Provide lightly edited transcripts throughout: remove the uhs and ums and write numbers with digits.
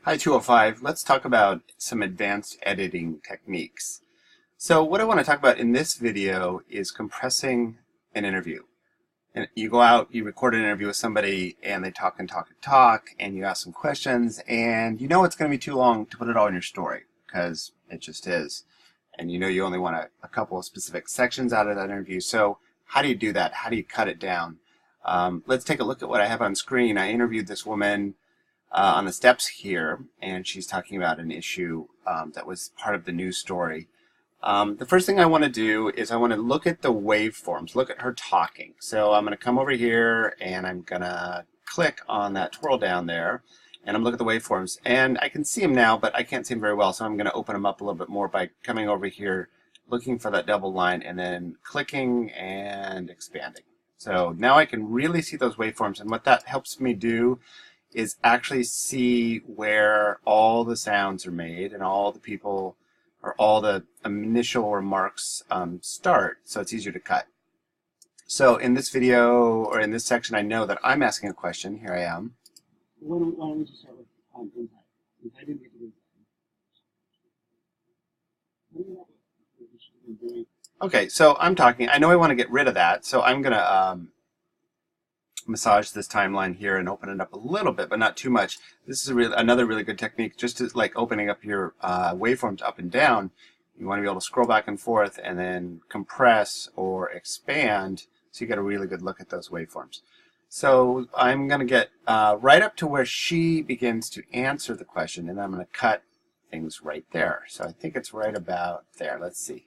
Hi 205, let's talk about some advanced editing techniques. So what I want to talk about in this video is compressing an interview. And you go out, you record an interview with somebody, and they talk and talk and talk, and you ask some questions, and you know it's going to be too long to put it all in your story, because it just is. And you know you only want a couple of specific sections out of that interview. So how do you do that? How do you cut it down? Let's take a look at what I have on screen. I interviewed this woman on the steps here, and she's talking about an issue that was part of the news story. The first thing I want to do is I want to look at the waveforms, look at her talking. So I'm going to come over here and I'm going to click on that twirl down there, and I'm looking at the waveforms. And I can see them now, but I can't see them very well, so I'm going to open them up a little bit more by coming over here, looking for that double line, and then clicking and expanding. So now I can really see those waveforms, and what that helps me do is actually see where all the sounds are made and all the people or all the initial remarks start, so it's easier to cut. So in this video or in this section, I know that I'm asking a question. Here I am. Why don't we just start with inside? Since I didn't get to inside. Okay, so I'm talking. I know I want to get rid of that, so I'm going to massage this timeline here and open it up a little bit, but not too much. This is another really good technique, just to like opening up your waveforms up and down. You want to be able to scroll back and forth and then compress or expand, so you get a really good look at those waveforms. So I'm going to get right up to where she begins to answer the question, and I'm going to cut things right there. So I think it's right about there. Let's see.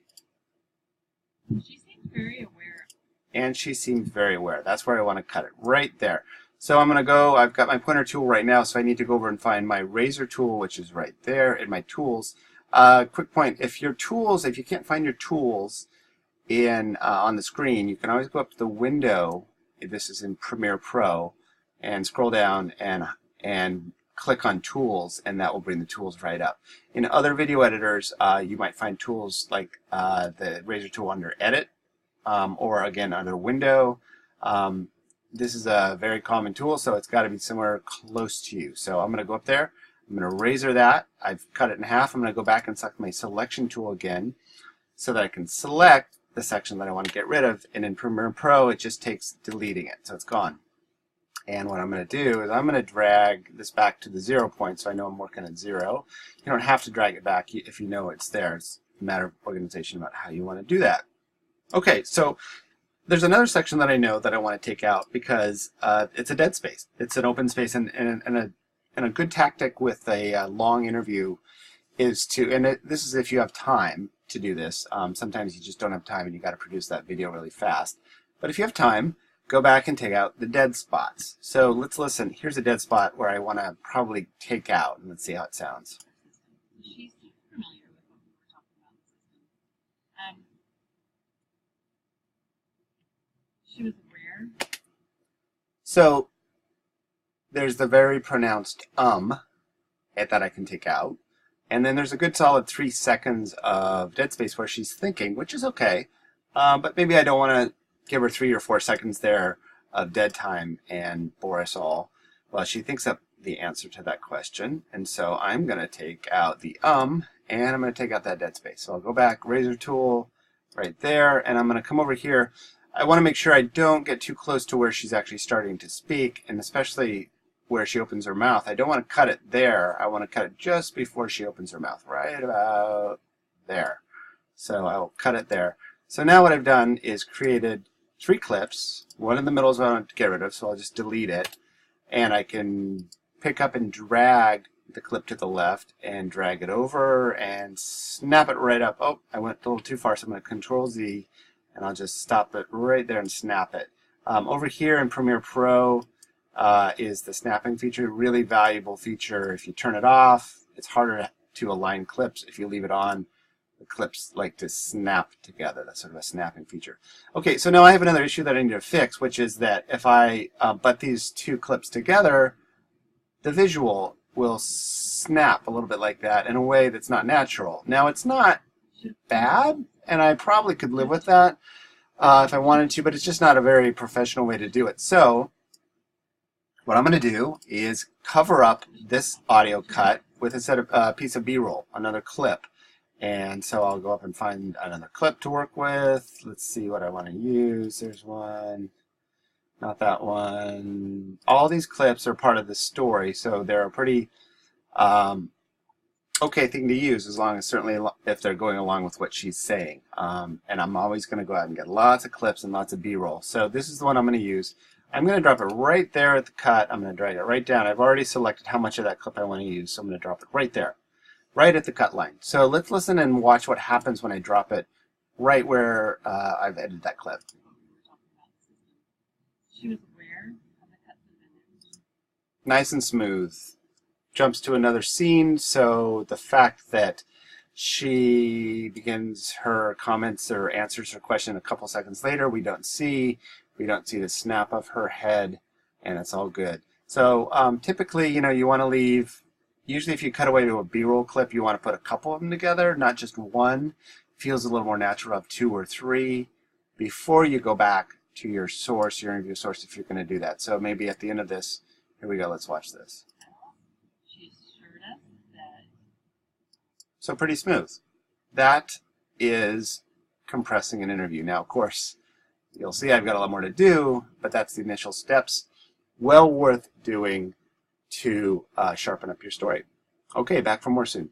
She seems very aware. And she seems very aware. That's where I want to cut it, right there. So I'm going to go, I've got my pointer tool right now, so I need to go over and find my razor tool, which is right there in my tools. Quick point, if you can't find your tools on the screen, you can always go up to the window, this is in Premiere Pro, and scroll down and click on tools, and that will bring the tools right up. In other video editors, you might find tools like the razor tool under Edit, or again under Window. This is a very common tool, so it's got to be somewhere close to you. So I'm going to go up there, I'm going to razor that, I've cut it in half, I'm going to go back and select my selection tool again so that I can select the section that I want to get rid of, and in Premiere Pro it just takes deleting it, so it's gone. And what I'm going to do is I'm going to drag this back to the 0 point, so I know I'm working at 0. You don't have to drag it back if you know it's there. It's a matter of organization about how you want to do that. Okay, so there's another section that I know that I want to take out because it's a dead space. It's an open space, and a good tactic with a long interview is to, and this is if you have time to do this. Sometimes you just don't have time and you got to produce that video really fast. But if you have time, go back and take out the dead spots. So let's listen. Here's a dead spot where I want to probably take out, and let's see how it sounds. She's familiar with what we were talking about the system. She was aware. So there's the very pronounced that I can take out. And then there's a good solid 3 seconds of dead space where she's thinking, which is okay. But maybe I don't want to give her 3 or 4 seconds there of dead time and bore us all while she thinks up the answer to that question. And so I'm going to take out the and I'm going to take out that dead space. So I'll go back, razor tool right there, and I'm going to come over here. I want to make sure I don't get too close to where she's actually starting to speak, and especially where she opens her mouth. I don't want to cut it there. I want to cut it just before she opens her mouth, right about there. So I'll cut it there. So now what I've done is created 3 clips. One in the middle is what I want to get rid of, so I'll just delete it. And I can pick up and drag the clip to the left and drag it over and snap it right up. Oh, I went a little too far, so I'm going to Control Z, and I'll just stop it right there and snap it. Over here in Premiere Pro is the snapping feature, really valuable feature. If you turn it off, it's harder to align clips. If you leave it on, the clips like to snap together. That's sort of a snapping feature. Okay, so now I have another issue that I need to fix, which is that if I butt these 2 clips together, the visual will snap a little bit like that in a way that's not natural. Now, it's not bad, and I probably could live with that if I wanted to, but it's just not a very professional way to do it. So What I'm going to do is cover up this audio cut with a piece of B-roll, another clip. And so I'll go up and find another clip to work with. Let's see what I want to use. There's one. Not that one. All these clips are part of the story, so they're a pretty okay thing to use, as long as certainly if they're going along with what she's saying. And I'm always going to go out and get lots of clips and lots of B-roll. So this is the one I'm going to use. I'm going to drop it right there at the cut. I'm going to drag it right down. I've already selected how much of that clip I want to use, so I'm going to drop it right there, right at the cut line. So let's listen and watch what happens when I drop it right where I've edited that clip. She was aware of the cuts that had been in. Nice and smooth. Jumps to another scene, so the fact that she begins her comments or answers her question a couple seconds later, we don't see the snap of her head, and it's all good. So typically, you want to leave, usually if you cut away to a B-roll clip, you want to put a couple of them together, not just one. Feels a little more natural to have 2 or 3 before you go back to your source, your interview source, if you're going to do that. So maybe at the end of this, here we go, let's watch this. She assured us that. So pretty smooth. That is compressing an interview. Now, of course, you'll see I've got a lot more to do, but that's the initial steps. Well worth doing to sharpen up your story. Okay, back for more soon.